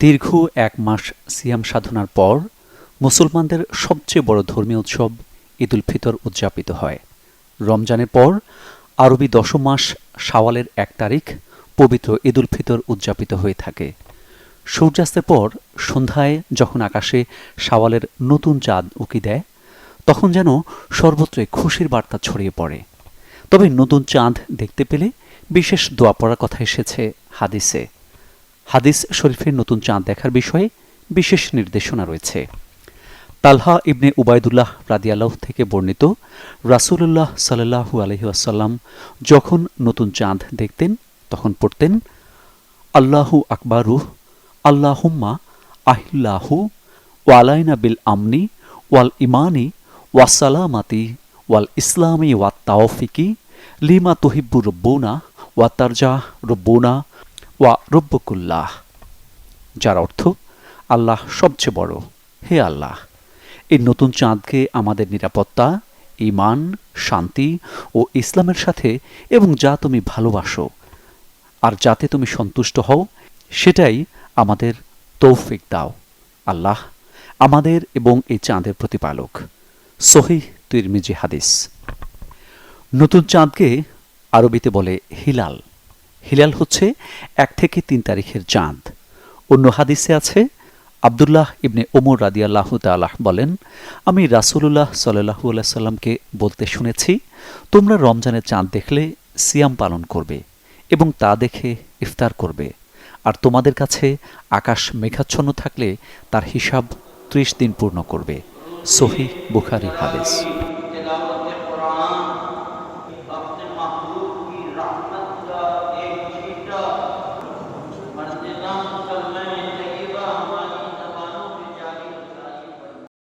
দীর্ঘ ১ মাস সিয়াম সাধনার পর মুসলমানদের সবচেয়ে বড় ধর্মীয় উৎসব ঈদুল ফিতর উদযাপিত হয়। রমজানের পর আরবি দশম মাস শাওয়ালের ১ তারিখ পবিত্র ঈদুল ফিতর উদযাপিত হয়ে থাকে। সূর্যাস্তের পর সন্ধ্যায় যখন আকাশে শাওয়ালের নতুন চাঁদ উঁকি দেয়, তখন যেন সর্বত্রই খুশির বার্তা ছড়িয়ে পড়ে। তবে নতুন চাঁদ দেখতে পেলে বিশেষ দোয়া পড়ার কথা এসেছে হাদিসে। হাদিস শরীফের নতুন চাঁদ দেখার বিষয়ে বিশেষ নির্দেশনা রয়েছে। তালহা ইবনে উবাইদুল্লাহ রাদিয়াল্লাহু থেকে বর্ণিত, রাসূলুল্লাহ সাল্লাল্লাহু আলাইহি ওয়াসাল্লাম যখন নতুন চাঁদ দেখতেন তখন পড়তেন, আল্লাহু আকবারু, আল্লাহুম্মা আহিল্লাহু ওয়ালাইনা বিল আমনি ওয়াল ইমানি ওয়াসালামাতি ওয়াল ইসলামি ওয়াত তাওফিকি লিমা তুহিব্বু রব্বুনা ওয়া তারজা রব্বুনা ওয়া রব্বুকুল্লাহ, যার অর্থ আল্লাহ সবচেয়ে বড়। হে আল্লাহ, এই নতুন চাঁদকে আমাদের নিরাপত্তা, ঈমান, শান্তি ও ইসলামের সাথে এবং যা তুমি ভালোবাসো আর যাতে তুমি সন্তুষ্ট হও সেটাই আমাদের তৌফিক দাও। আল্লাহ আমাদের এবং এই চাঁদের প্রতিপালক। সহিহ তিরমিজি হাদিস। নতুন চাঁদকে আরবিতে বলে হিলাল। হিলাল হচ্ছে ১ থেকে ৩ তারিখের চাঁদ। অন্য হাদিসে আছে, আব্দুল্লাহ ইবনে ওমর রাদিয়াল্লাহু তাআলা বলেন, আমি রাসূলুল্লাহ সাল্লাল্লাহু আলাইহি সাল্লামকে বলতে শুনেছি, তোমরা রমজানের চাঁদ দেখলে সিয়াম পালন করবে এবং তা দেখে ইফতার করবে, আর তোমাদের কাছে আকাশ মেঘাচ্ছন্ন থাকলে তার হিসাব ৩০ দিন পূর্ণ করবে। সহিহ বুখারী হাদিস।